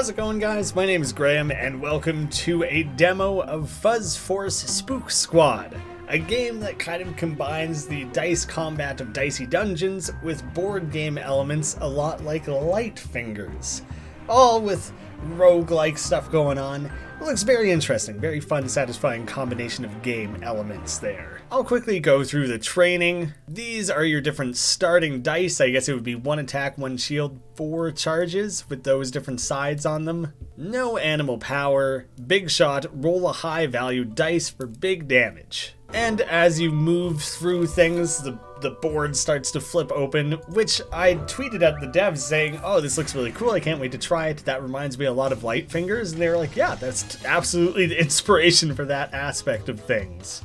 How's it going, guys? My name is Graeme and welcome to a demo of Fuzz Force Spook Squad, a game that kind of combines the dice combat of Dicey dungeons with board game elements a lot like Light Fingers, all with roguelike stuff going on. It looks very interesting, very fun, satisfying combination of game elements there. I'll quickly go through the training. These are your different starting dice. I guess it would be 1 attack, 1 shield, 4 charges with those different sides on them. No animal power. Big shot, roll a high value dice for big damage. And as you move through things, the board starts to flip open, which I tweeted at the devs saying, oh, this looks really cool, I can't wait to try it. That reminds me a lot of Light Fingers. And they were like, yeah, that's absolutely the inspiration for that aspect of things.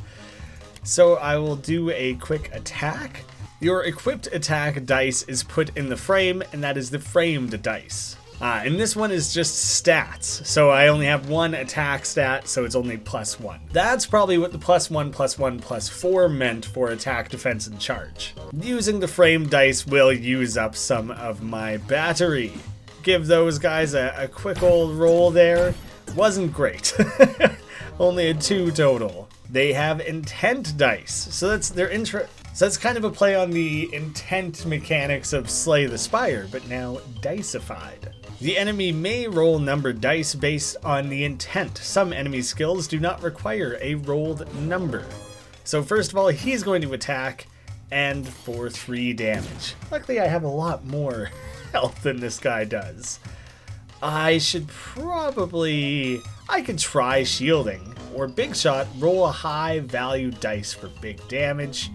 So I will do a quick attack. Your equipped attack dice is put in the frame, and that is the framed dice. And this one is just stats, so I only have 1 attack stat, so it's only +1. That's probably what the +1, +1, +4 meant for attack, defense, and charge. Using the frame dice will use up some of my battery. Give those guys a quick old roll there. Wasn't great. Only a 2 total. They have intent dice, so that's their intro. So that's kind of a play on the intent mechanics of Slay the Spire, but now dicified. The enemy may roll numbered dice based on the intent. Some enemy skills do not require a rolled number. So first of all, he's going to attack, and for 3 damage. Luckily, I have a lot more health than this guy does. I could try shielding, or big shot, roll a high value dice for big damage.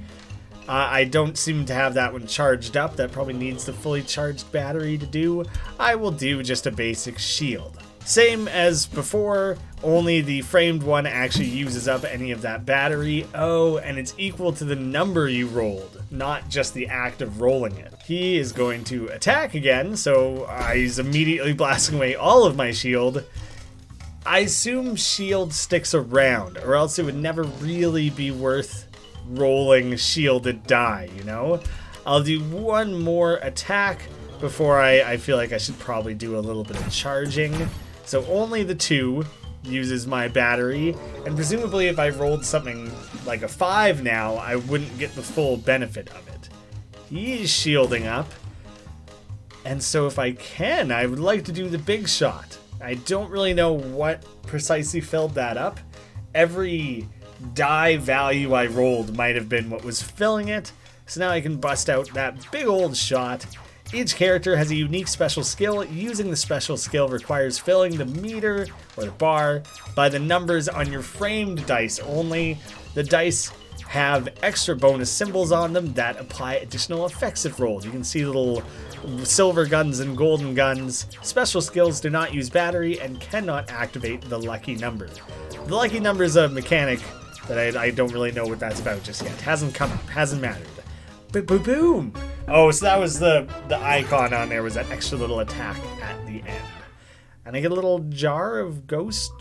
I don't seem to have that one charged up. That probably needs the fully charged battery to do. I will do just a basic shield. Same as before, only the framed one actually uses up any of that battery. Oh, and it's equal to the number you rolled, not just the act of rolling it. He is going to attack again, so he's immediately blasting away all of my shield. I assume shield sticks around, or else it would never really be worth rolling shielded die, you know? I'll do 1 more attack before I feel like I should probably do a little bit of charging. So only the 2 uses my battery, and presumably if I rolled something like a 5 now, I wouldn't get the full benefit of it. He's shielding up, and so if I can, I would like to do the big shot. I don't really know what precisely filled that up. Every die value I rolled might have been what was filling it, so now I can bust out that big old shot. Each character has a unique special skill. Using the special skill requires filling the meter, or the bar, by the numbers on your framed dice only. The dice have extra bonus symbols on them that apply additional effects if rolled. You can see little silver guns and golden guns. Special skills do not use battery and cannot activate the lucky number. The lucky number is a mechanic that I don't really know what that's about just yet. Hasn't come up, hasn't mattered. Boom! Oh, so that was the icon on there, was that extra little attack at the end. And I get a little jar of ghost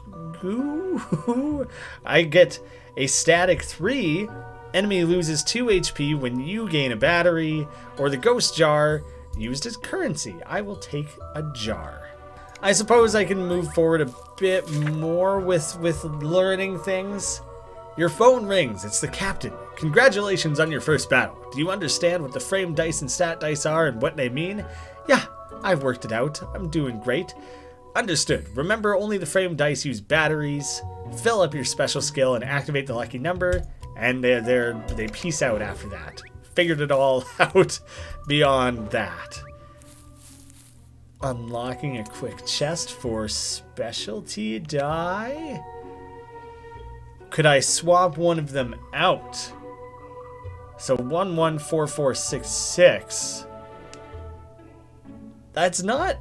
goo. I get a static 3. Enemy loses 2 HP when you gain a battery, or the ghost jar used as currency. I will take a jar. I suppose I can move forward a bit more with learning things. Your phone rings. It's the captain. Congratulations on your first battle. Do you understand what the frame dice and stat dice are and what they mean? Yeah, I've worked it out. I'm doing great. Understood. Remember, only the frame dice use batteries. Fill up your special skill and activate the lucky number, and they peace out after that. Figured it all out beyond that. Unlocking a quick chest for specialty die. Could I swap one of them out? So 114466. That's not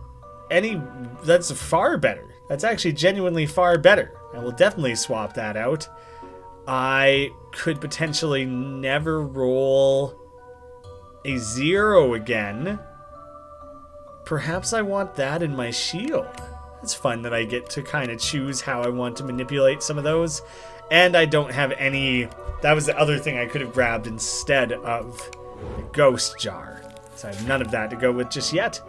any. That's far better. That's actually genuinely far better. I will definitely swap that out. I could potentially never roll a 0 again. Perhaps I want that in my shield. It's fun that I get to kind of choose how I want to manipulate some of those. And I don't have any. That was the other thing I could have grabbed instead of the ghost jar. So I have none of that to go with just yet.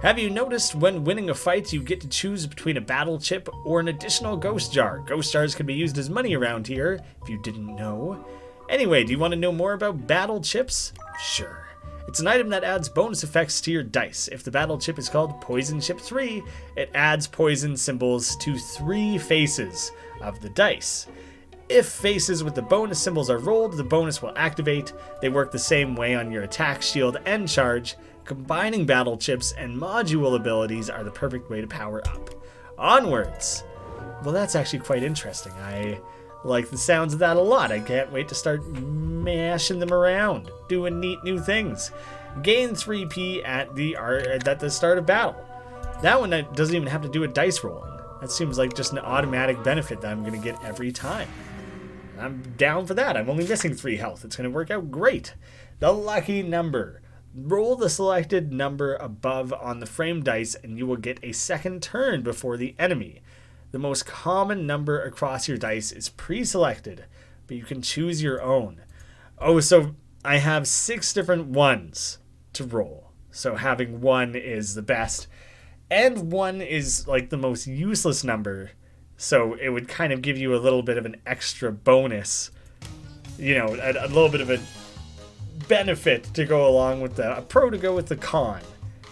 Have you noticed when winning a fight you get to choose between a battle chip or an additional ghost jar? Ghost jars can be used as money around here, if you didn't know. Anyway, do you want to know more about battle chips? Sure. It's an item that adds bonus effects to your dice. If the battle chip is called Poison Chip 3, it adds poison symbols to 3 faces of the dice. If faces with the bonus symbols are rolled, the bonus will activate. They work the same way on your attack, shield, and charge. Combining battle chips and module abilities are the perfect way to power up. Onwards! Well, that's actually quite interesting. I like the sounds of that a lot. I can't wait to start mashing them around, doing neat new things. Gain 3p at the start of battle. That one doesn't even have to do with dice rolling. That seems like just an automatic benefit that I'm going to get every time. I'm down for that. I'm only missing 3 health. It's going to work out great. The lucky number. Roll the selected number above on the frame dice and you will get a second turn before the enemy. The most common number across your dice is pre-selected, but you can choose your own. Oh, so I have 6 different ones to roll. So having 1 is the best. And 1 is like the most useless number. So it would kind of give you a little bit of an extra bonus. You know, a little bit of a benefit to go along with a pro to go with the con.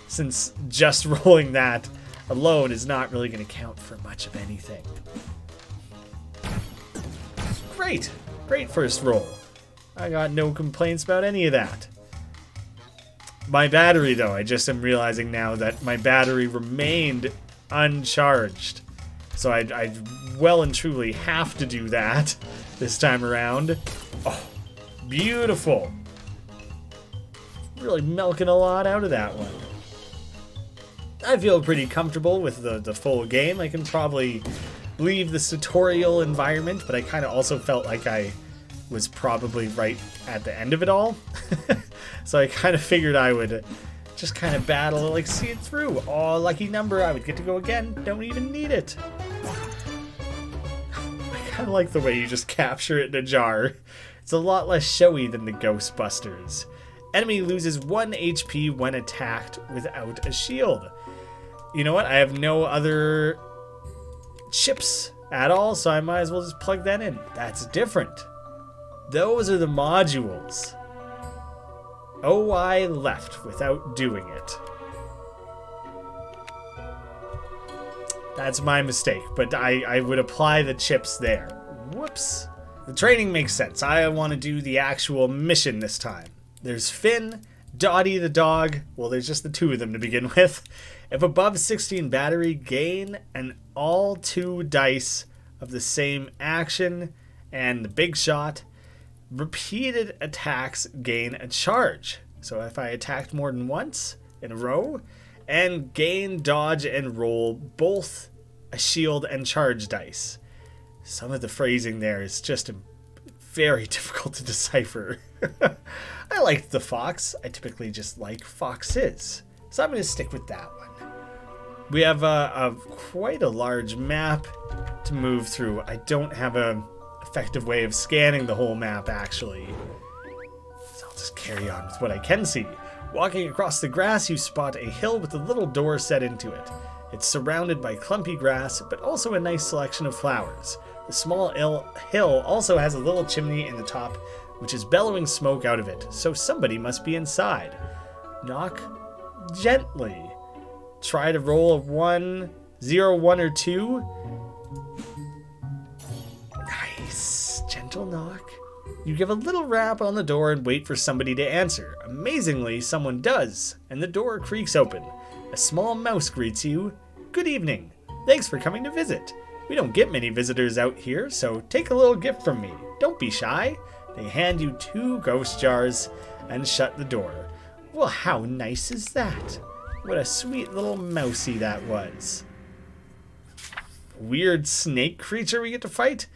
Since just rolling that alone is not really going to count for much of anything. Great. Great first roll. I got no complaints about any of that. My battery, though, I just am realizing now that my battery remained uncharged. So I well and truly have to do that this time around. Oh, beautiful. Really milking a lot out of that one. I feel pretty comfortable with the full game. I can probably leave the tutorial environment, but I kind of also felt like I was probably right at the end of it all. So I kind of figured I would just kind of battle it, like see it through. Oh, lucky number, I would get to go again. Don't even need it. I kind of like the way you just capture it in a jar. It's a lot less showy than the Ghostbusters. Enemy loses 1 HP when attacked without a shield. You know what? I have no other chips at all, so I might as well just plug that in. That's different. Those are the modules. Oh, I left without doing it. That's my mistake, but I would apply the chips there. Whoops. The training makes sense. I want to do the actual mission this time. There's Finn, Dottie the dog. Well, there's just the 2 of them to begin with. If above 16 battery, gain an all 2 dice of the same action, and the big shot. Repeated attacks gain a charge. So if I attacked more than once in a row, and gain, dodge, and roll both a shield and charge dice. Some of the phrasing there is just very difficult to decipher. I liked the fox. I typically just like foxes. So I'm going to stick with that one. We have quite a large map to move through. I don't have a effective way of scanning the whole map, actually. So I'll just carry on with what I can see. Walking across the grass, you spot a hill with a little door set into it. It's surrounded by clumpy grass, but also a nice selection of flowers. The small hill also has a little chimney in the top, which is bellowing smoke out of it, so somebody must be inside. Knock gently. Try to roll a 1, 0, 1, or 2. Nice. Gentle knock. You give a little rap on the door and wait for somebody to answer. Amazingly, someone does, and the door creaks open. A small mouse greets you. Good evening. Thanks for coming to visit. We don't get many visitors out here, so take a little gift from me. Don't be shy. They hand you 2 ghost jars and shut the door. Well, how nice is that? What a sweet little mousey that was. Weird snake creature we get to fight?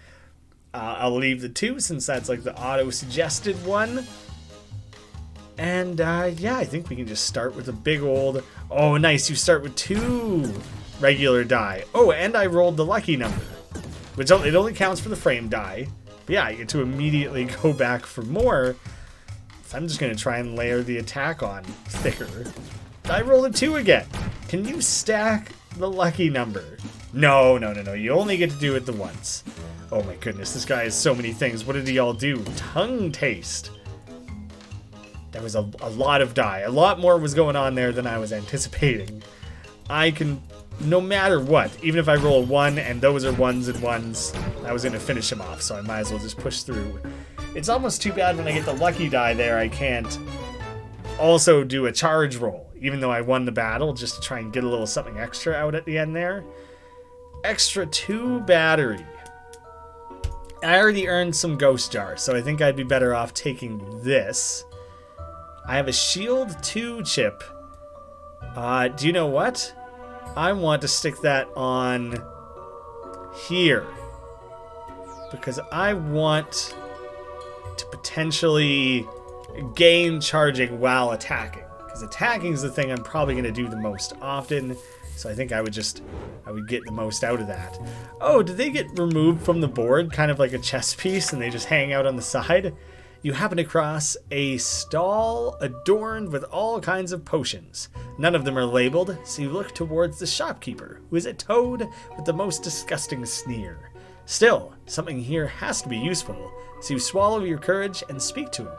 I'll leave the 2 since that's like the auto-suggested one. And yeah, I think we can just start with a big old... Oh, nice. You start with 2 regular die. Oh, and I rolled the lucky number, which it only counts for the frame die. But yeah, I get to immediately go back for more. So I'm just going to try and layer the attack on thicker. I rolled a 2 again. Can you stack the lucky number? No. You only get to do it the once. Oh my goodness, this guy has so many things. What did he all do? Tongue taste. That was a lot of die. A lot more was going on there than I was anticipating. I can, no matter what, even if I roll a 1 and those are 1s and 1s, I was going to finish him off, so I might as well just push through. It's almost too bad when I get the lucky die there, I can't also do a charge roll, even though I won the battle, just to try and get a little something extra out at the end there. Extra 2 battery. I already earned some ghost jar, so I think I'd be better off taking this. I have a shield 2 chip. Do you know what? I want to stick that on here, because I want to potentially gain charging while attacking, because attacking is the thing I'm probably going to do the most often, so I think I would get the most out of that. Oh, did they get removed from the board, kind of like a chess piece, and they just hang out on the side? You happen across a stall adorned with all kinds of potions. None of them are labeled, so you look towards the shopkeeper, who is a toad with the most disgusting sneer. Still, something here has to be useful, so you swallow your courage and speak to him.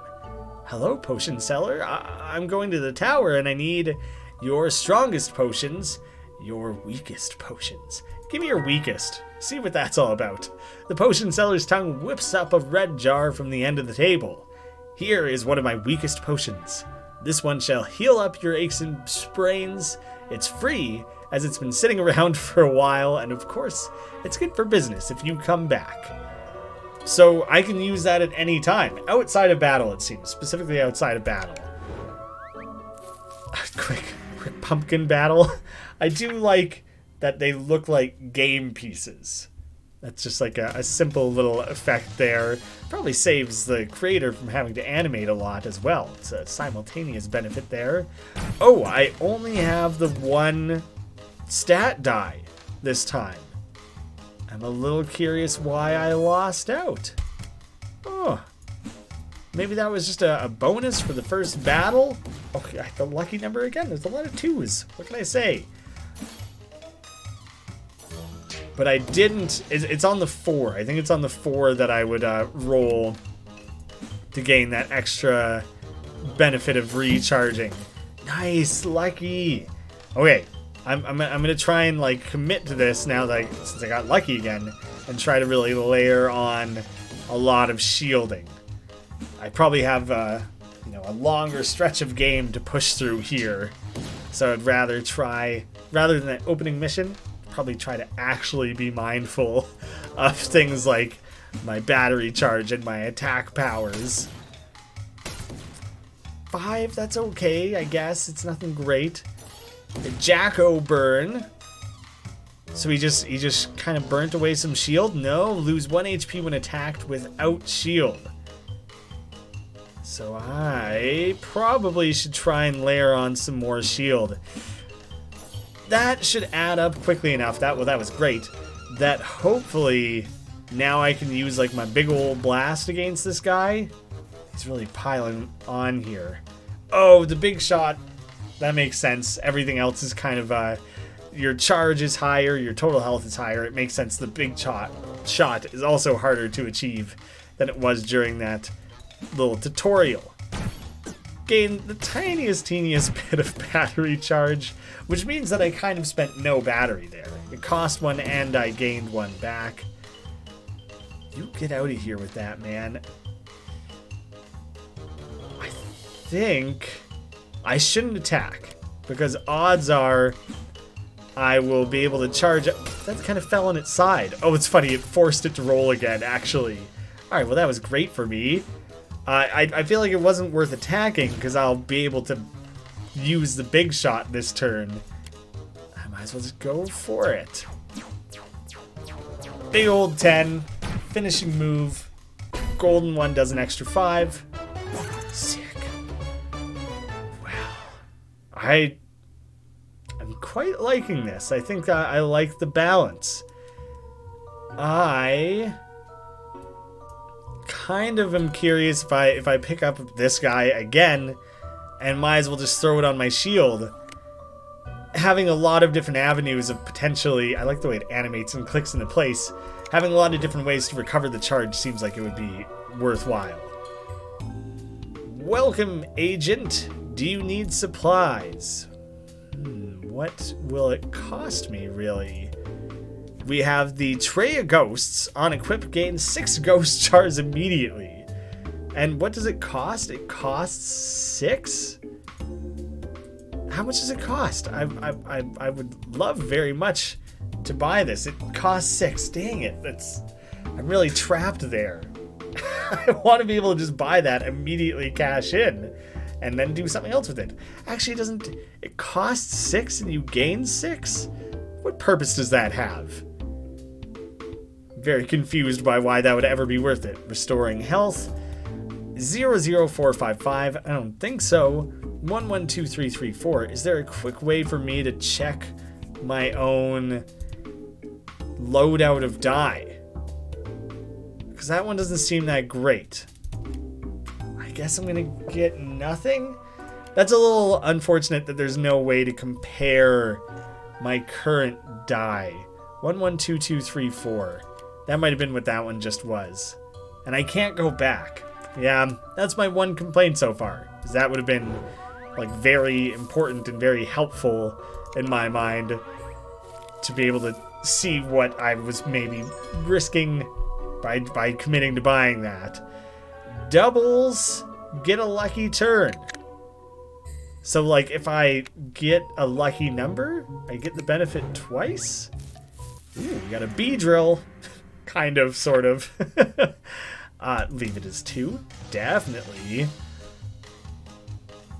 Hello, potion seller. I'm going to the tower and I need your strongest potions, your weakest potions. Give me your weakest. See what that's all about. The potion seller's tongue whips up a red jar from the end of the table. Here is one of my weakest potions. This one shall heal up your aches and sprains. It's free, as it's been sitting around for a while, and of course, it's good for business if you come back. So I can use that at any time, outside of battle it seems, specifically outside of battle. Quick pumpkin battle. I do like that they look like game pieces. That's just like a simple little effect there. Probably saves the creator from having to animate a lot as well. It's a simultaneous benefit there. Oh, I only have the 1 stat die this time. I'm a little curious why I lost out. Oh, maybe that was just a bonus for the first battle? Okay, the lucky number again. There's a lot of 2s. What can I say? But I didn't. It's on the 4. I think it's on the 4 that I would roll to gain that extra benefit of recharging. Nice, lucky. Okay, I'm gonna try and like commit to this now that since I got lucky again, and try to really layer on a lot of shielding. I probably have a longer stretch of game to push through here, so I'd rather than that opening mission. Probably try to actually be mindful of things like my battery charge and my attack powers. 5, that's okay, I guess. It's nothing great. A Jacko burn. So he just kind of burnt away some shield? No, lose 1 HP when attacked without shield. So I probably should try and layer on some more shield. That should add up quickly enough. That was great. That hopefully now I can use like my big old blast against this guy. He's really piling on here. Oh, the big shot. That makes sense. Everything else is kind of your charge is higher, your total health is higher. It makes sense. The big shot is also harder to achieve than it was during that little tutorial. Gain the teeniest bit of battery charge, which means that I kind of spent no battery there. It cost 1 and I gained 1 back. You get out of here with that, man. I think I shouldn't attack, because odds are I will be able to charge. That kind of fell on its side. Oh, it's funny, it forced it to roll again, actually. Alright, well that was great for me. I feel like it wasn't worth attacking because I'll be able to use the big shot this turn. I might as well just go for it. Big old 10. Finishing move. Golden one does an extra 5. Sick. Wow. I'm quite liking this. I think I like the balance. I kind of am curious if I pick up this guy again and might as well just throw it on my shield. having a lot of different avenues of potentially, I like the way it animates and clicks into place, having a lot of different ways to recover the charge seems like it would be worthwhile. Welcome, agent. Do you need supplies? What will it cost me, really? We have the Tray of Ghosts. On equip, gain 6 ghost jars immediately. And what does it cost? It costs 6? How much does it cost? I would love very much to buy this. It costs 6. Dang it. I'm really trapped there. I want to be able to just buy that, immediately cash in, and then do something else with it. Actually, it doesn't. It costs 6 and you gain 6? What purpose does that have? Very confused by why that would ever be worth it. Restoring health. 00455. I don't think so. 112334. Is there a quick way for me to check my own loadout of die? Because that one doesn't seem that great. I guess I'm gonna get nothing. That's a little unfortunate that there's no way to compare my current die. 112234. That might have been what that one just was. And I can't go back. Yeah, that's my one complaint so far. Because that would have been like very important and very helpful in my mind to be able to see what I was maybe risking by committing to buying that. Doubles get a lucky turn. So like if I get a lucky number, I get the benefit twice. Ooh, we got a bee drill. Kind of, sort of. Leave it as 2. Definitely.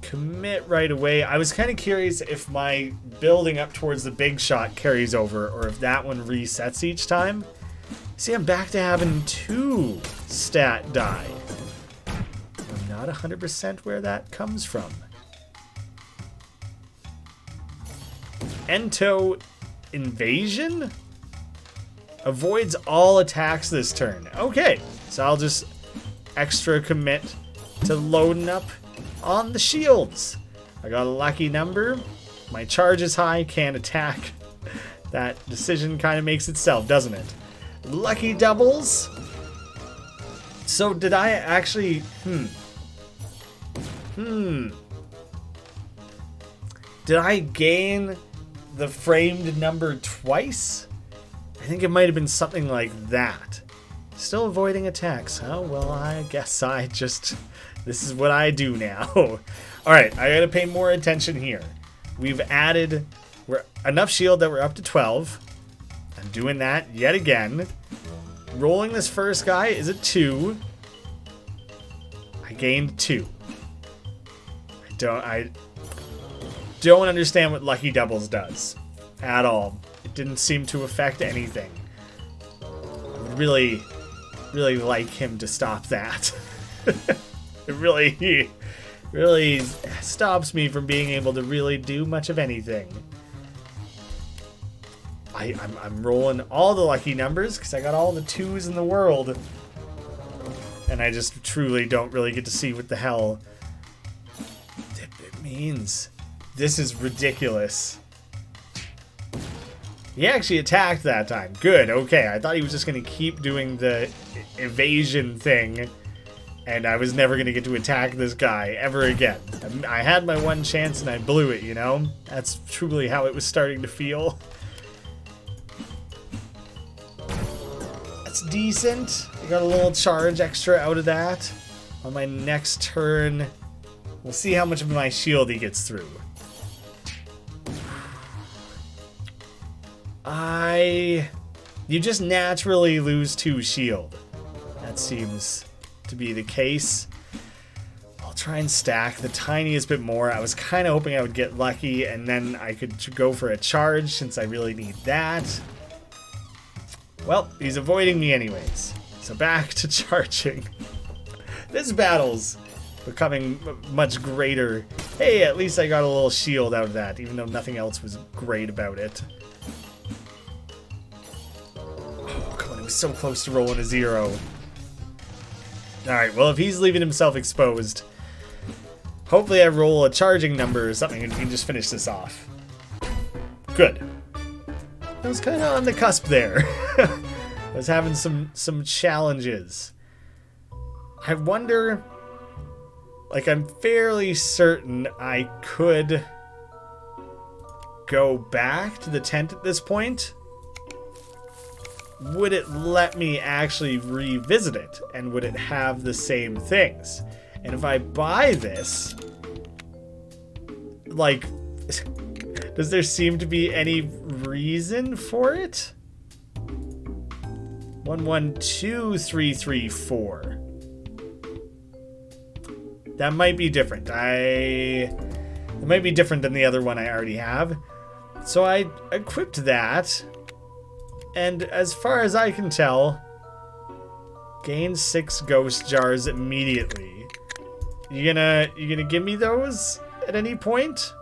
Commit right away. I was kind of curious if my building up towards the big shot carries over or if that one resets each time. See, I'm back to having 2 stat die. I'm not 100% where that comes from. Ento Invasion? Avoids all attacks this turn. Okay, so I'll just extra commit to loading up on the shields. I got a lucky number. My charge is high, can't attack. That decision kind of makes itself, doesn't it? Lucky doubles. So did I actually... Did I gain the framed number twice? I think it might have been something like that. Still avoiding attacks. Oh, well, I guess I just... This is what I do now. Alright, I gotta pay more attention here. We've added enough shield that we're up to 12. I'm doing that yet again. Rolling this first guy is a 2. I gained 2. I don't understand what Lucky Doubles does at all. It didn't seem to affect anything. I would really like him to stop that. It really stops me from being able to really do much of anything. I'm rolling all the lucky numbers because I got all the 2s in the world. And I just truly don't really get to see what the hell it means. This is ridiculous. He actually attacked that time. Good, okay. I thought he was just going to keep doing the evasion thing. And I was never going to get to attack this guy ever again. I had my one chance and I blew it, you know? That's truly how it was starting to feel. That's decent. I got a little charge extra out of that. On my next turn, we'll see how much of my shield he gets through. You just naturally lose 2 shield. That seems to be the case. I'll try and stack the tiniest bit more. I was kind of hoping I would get lucky and then I could go for a charge since I really need that. Well, he's avoiding me anyways. So back to charging. This battle's becoming much greater. Hey, at least I got a little shield out of that, even though nothing else was great about it. Was so close to rolling a 0. Alright, well, if he's leaving himself exposed, hopefully I roll a charging number or something and we can just finish this off. Good. I was kind of on the cusp there. I was having some challenges. I wonder, like, I'm fairly certain I could go back to the tent at this point. Would it let me actually revisit it? And would it have the same things? And if I buy this, like, does there seem to be any reason for it? 112334. That might be different. It might be different than the other one I already have. So I equipped that. And as far as I can tell, gain 6 ghost jars immediately. You gonna give me those at any point?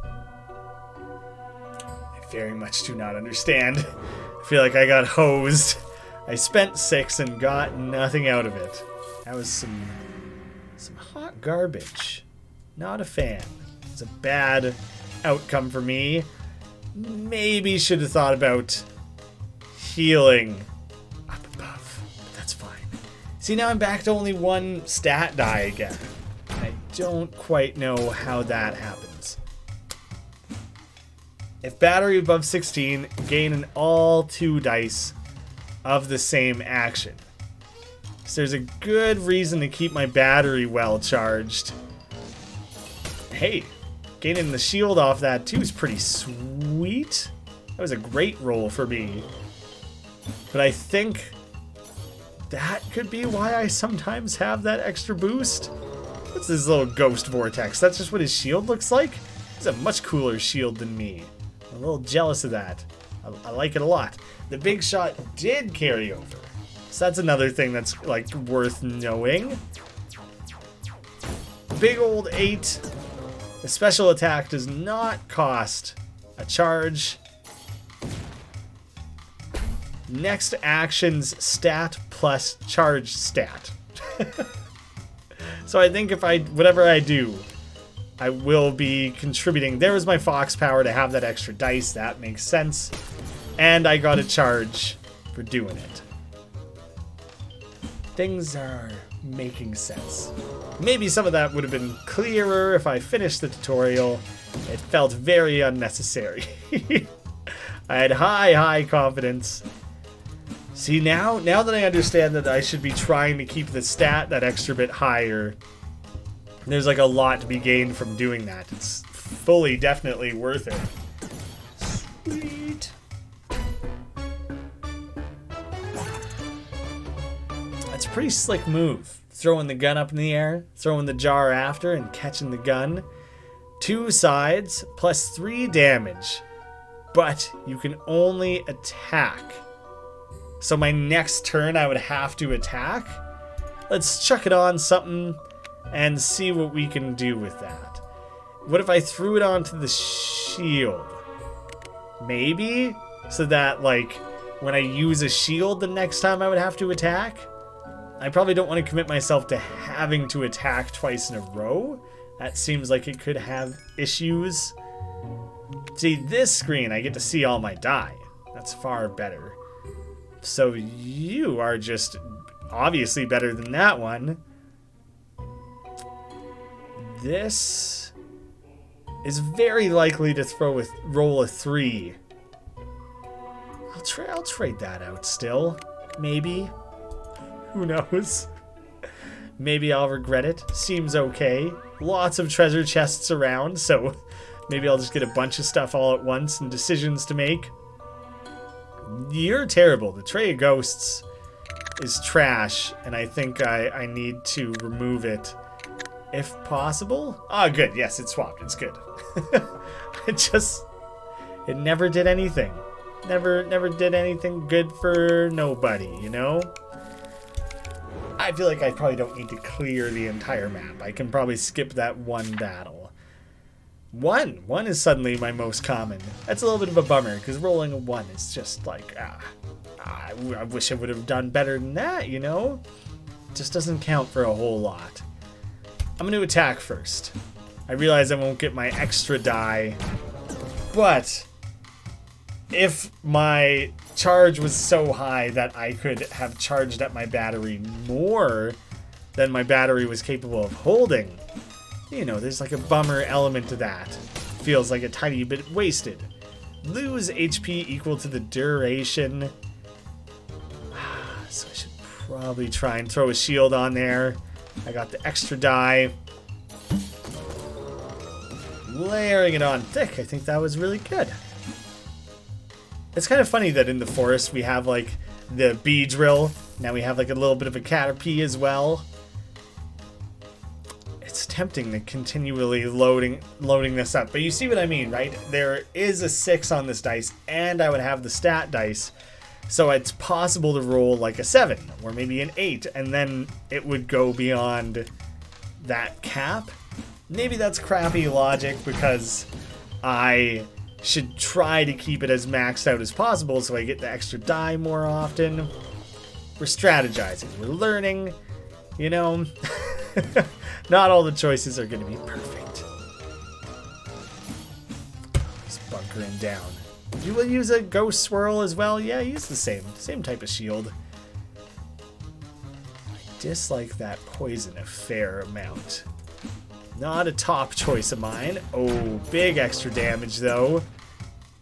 I very much do not understand. I feel like I got hosed. I spent 6 and got nothing out of it. That was some hot garbage. Not a fan. It's a bad outcome for me. Maybe should have thought about healing up above, but that's fine. See, now I'm back to only 1 stat die again. I don't quite know how that happens. If battery above 16, gain an all 2 dice of the same action. So there's a good reason to keep my battery well charged. Hey, gaining the shield off that too is pretty sweet. That was a great roll for me. But I think that could be why I sometimes have that extra boost. What's this little ghost vortex? That's just what his shield looks like? He's a much cooler shield than me. I'm a little jealous of that. I like it a lot. The big shot did carry over. So that's another thing that's, like, worth knowing. Big old 8. The special attack does not cost a charge. Next action's stat plus charge stat. So I think if whatever I do, I will be contributing. There was my fox power to have that extra dice. That makes sense. And I got a charge for doing it. Things are making sense. Maybe some of that would have been clearer if I finished the tutorial. It felt very unnecessary. I had high confidence. See, now that I understand that I should be trying to keep the stat that extra bit higher, there's like a lot to be gained from doing that. It's fully, definitely worth it. Sweet. That's a pretty slick move. Throwing the gun up in the air, throwing the jar after, and catching the gun. 2 sides, plus 3 damage. But you can only attack. So my next turn I would have to attack. Let's chuck it on something and see what we can do with that. What if I threw it onto the shield? Maybe? So that, like, when I use a shield the next time I would have to attack? I probably don't want to commit myself to having to attack twice in a row. That seems like it could have issues. See, this screen, I get to see all my die. That's far better. So you are just obviously better than that one. This is very likely to roll a 3. I'll trade that out still. Maybe. Who knows? Maybe I'll regret it. Seems okay. Lots of treasure chests around, so maybe I'll just get a bunch of stuff all at once and decisions to make. You're terrible. The Tray of Ghosts is trash, and I think I need to remove it if possible. Ah, good. Yes, it swapped. It's good. It never did anything. Never did anything good for nobody, you know? I feel like I probably don't need to clear the entire map. I can probably skip that one battle. One is suddenly my most common. That's a little bit of a bummer, because rolling a 1 is just like, I wish I would have done better than that, you know? Just doesn't count for a whole lot. I'm going to attack first. I realize I won't get my extra die, but if my charge was so high that I could have charged up my battery more than my battery was capable of holding, you know, there's like a bummer element to that. Feels like a tiny bit wasted. Lose HP equal to the duration. So I should probably try and throw a shield on there. I got the extra die. Layering it on thick. I think that was really good. It's kind of funny that in the forest we have like the bee drill. Now we have like a little bit of a caterpie as well. It's tempting to continually loading this up, but you see what I mean, right? There is a 6 on this dice, and I would have the stat dice, so it's possible to roll like a 7 or maybe an 8, and then it would go beyond that cap. Maybe that's crappy logic because I should try to keep it as maxed out as possible so I get the extra die more often. We're strategizing, we're learning, you know. Not all the choices are going to be perfect. Just bunkering down. You will use a ghost swirl as well? Yeah, use the same type of shield. I dislike that poison a fair amount. Not a top choice of mine. Oh, big extra damage though.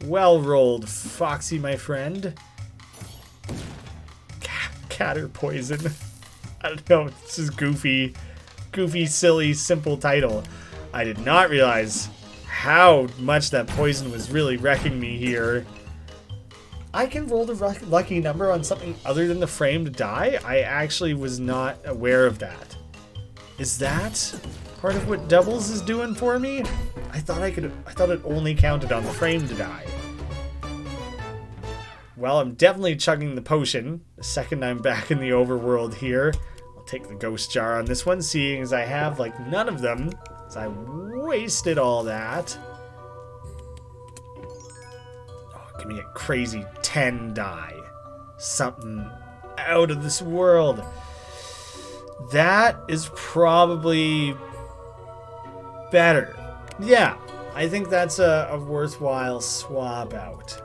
Well rolled, Foxy, my friend. Catter poison. I don't know, it's just goofy, silly, simple title. I did not realize how much that poison was really wrecking me here. I can roll the lucky number on something other than the framed die? I actually was not aware of that. Is that part of what doubles is doing for me? I thought it only counted on the framed die. Well, I'm definitely chugging the potion the second I'm back in the overworld here. I'll take the ghost jar on this one, seeing as I have like none of them, as I wasted all that. Oh, give me a crazy 10 die. Something out of this world. That is probably better. Yeah, I think that's a worthwhile swap out.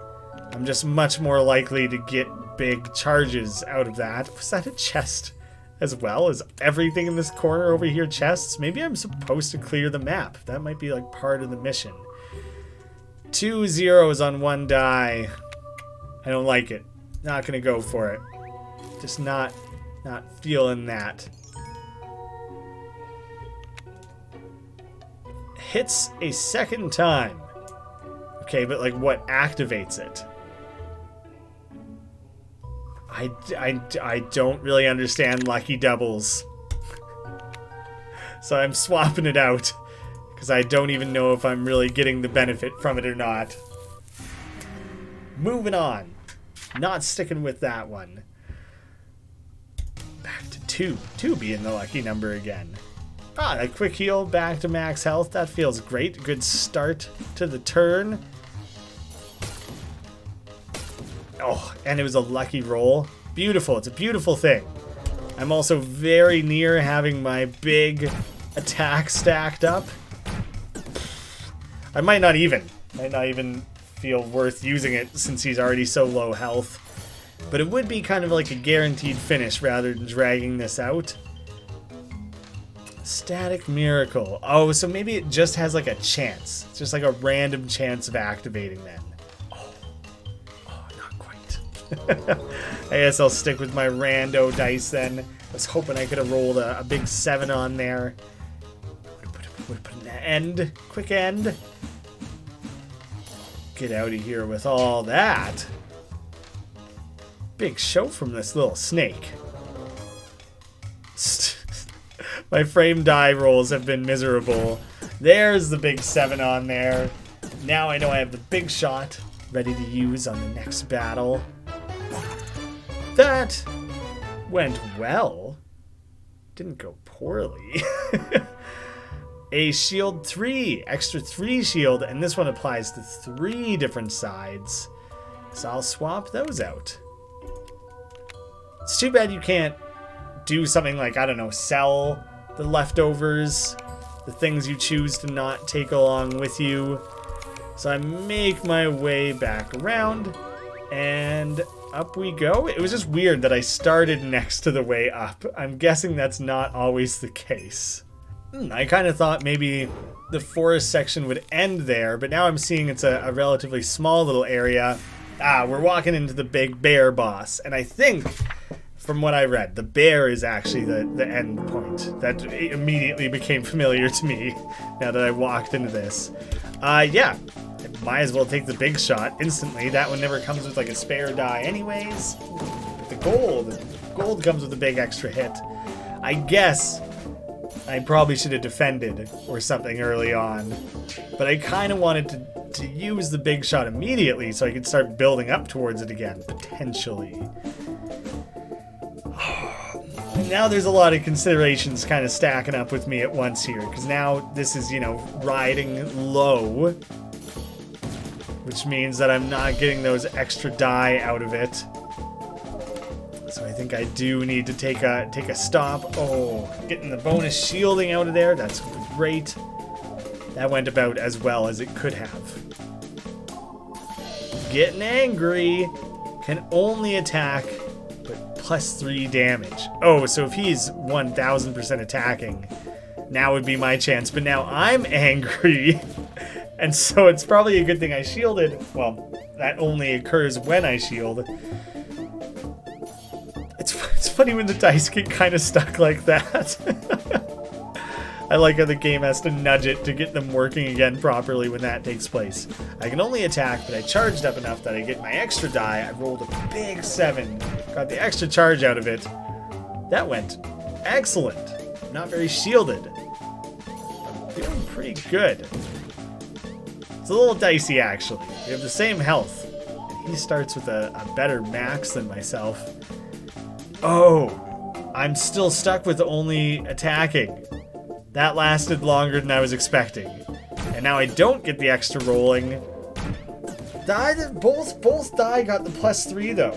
I'm just much more likely to get big charges out of that. Was that a chest as well? Is everything in this corner over here chests? Maybe I'm supposed to clear the map. That might be like part of the mission. 2 zeros on one die. I don't like it. Not gonna go for it. Just not feeling that. Hits a second time. Okay, but like what activates it? I don't really understand lucky doubles. So I'm swapping it out because I don't even know if I'm really getting the benefit from it or not. Moving on. Not sticking with that one. Back to 2. 2 being the lucky number again. Ah, a quick heal back to max health. That feels great. Good start to the turn. Oh, and it was a lucky roll. Beautiful. It's a beautiful thing. I'm also very near having my big attack stacked up. I might not even feel worth using it since he's already so low health. But it would be kind of like a guaranteed finish rather than dragging this out. Static Miracle. Oh, so maybe it just has like a chance. It's just like a random chance of activating then. I guess I'll stick with my rando dice then. I was hoping I could have rolled a big 7 on there. Would put an end. Quick end. Get out of here with all that. Big show from this little snake. My frame die rolls have been miserable. There's the big 7 on there. Now I know I have the big shot ready to use on the next battle. That went well. Didn't go poorly. A shield 3, extra 3 shield, and this one applies to 3 different sides. So I'll swap those out. It's too bad you can't do something like, I don't know, sell the leftovers, the things you choose to not take along with you. So I make my way back around, and up we go. It was just weird that I started next to the way up. I'm guessing that's not always the case. I kind of thought maybe the forest section would end there, but now I'm seeing it's a relatively small little area. We're walking into the big bear boss, and I think, from what I read, the bear is actually the end point. That immediately became familiar to me now that I walked into this. Yeah, I might as well take the big shot instantly. That one never comes with like a spare die anyways. But the gold comes with a big extra hit. I guess I probably should have defended or something early on, but I kind of wanted to use the big shot immediately so I could start building up towards it again, potentially. And now there's a lot of considerations kind of stacking up with me at once here, because now this is, you know, riding low, which means that I'm not getting those extra die out of it. So I think I do need to take a stop. Oh, getting the bonus shielding out of there. That's great. That went about as well as it could have. Getting angry. Can only attack, but +3 damage. Oh, so if he's 1000% attacking, now would be my chance. But now I'm angry. And so it's probably a good thing I shielded. Well, that only occurs when I shield. It's funny when the dice get kind of stuck like that. I like how the game has to nudge it to get them working again properly when that takes place. I can only attack, but I charged up enough that I get my extra die. I rolled a big 7. Got the extra charge out of it. That went excellent. Not very shielded. I'm feeling pretty good. It's a little dicey, actually. We have the same health. And he starts with a better max than myself. Oh, I'm still stuck with only attacking. That lasted longer than I was expecting. And now I don't get the extra rolling. Both die got the +3 though.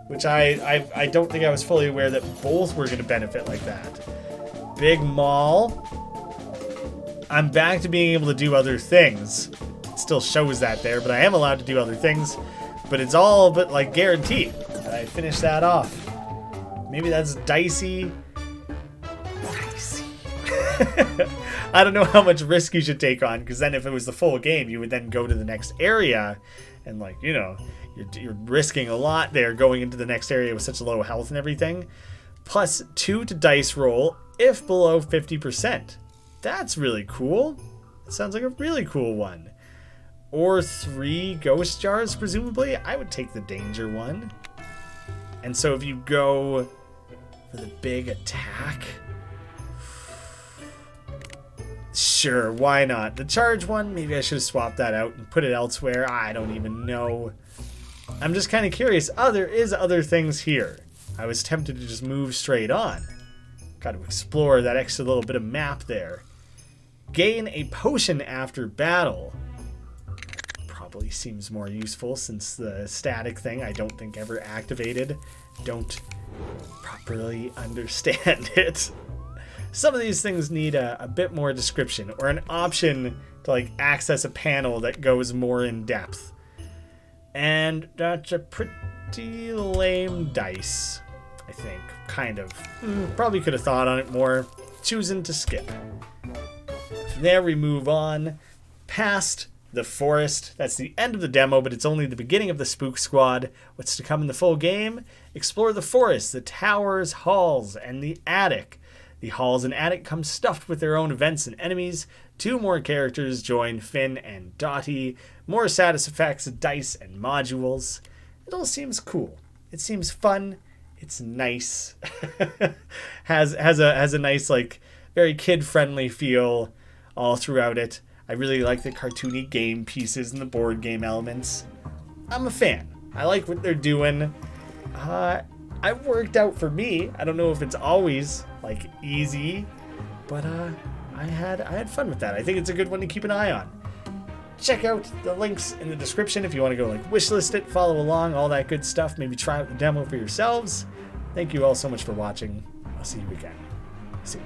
Which I don't think I was fully aware that both were going to benefit like that. Big Maul. I'm back to being able to do other things. It still shows that there, but I am allowed to do other things. But it's all but like guaranteed that I finish that off. Maybe that's Dicey. I don't know how much risk you should take on, because then if it was the full game, you would then go to the next area, and like, you know, you're risking a lot there going into the next area with such low health and everything. +2 to dice roll if below 50%. That's really cool. It sounds like a really cool one. Or 3 ghost jars, presumably. I would take the danger one. And so if you go for the big attack, sure, why not? The charge one, maybe I should have swapped that out and put it elsewhere. I don't even know. I'm just kind of curious. Oh, there is other things here. I was tempted to just move straight on. Got to explore that extra little bit of map there. Gain a potion after battle. Probably seems more useful since the static thing I don't think ever activated. Don't properly understand it. Some of these things need a bit more description or an option to like access a panel that goes more in depth. And that's a pretty lame dice, I think. Kind of. Probably could have thought on it more. Choosing to skip. From there we move on past the forest. That's the end of the demo, but it's only the beginning of the Spook Squad. What's to come in the full game? Explore the forest, the towers, halls, and the attic. The halls and attic come stuffed with their own events and enemies. 2 more characters join Finn and Dottie. More status effects, dice, and modules. It all seems cool. It seems fun. It's nice. has a nice, like, very kid-friendly feel all throughout it. I really like the cartoony game pieces and the board game elements. I'm a fan. I like what they're doing. It worked out for me. I don't know if it's always like easy, but I had fun with that. I think it's a good one to keep an eye on. Check out the links in the description if you want to go like wishlist it, follow along, all that good stuff. Maybe try out the demo for yourselves. Thank you all so much for watching. I'll see you again. See you.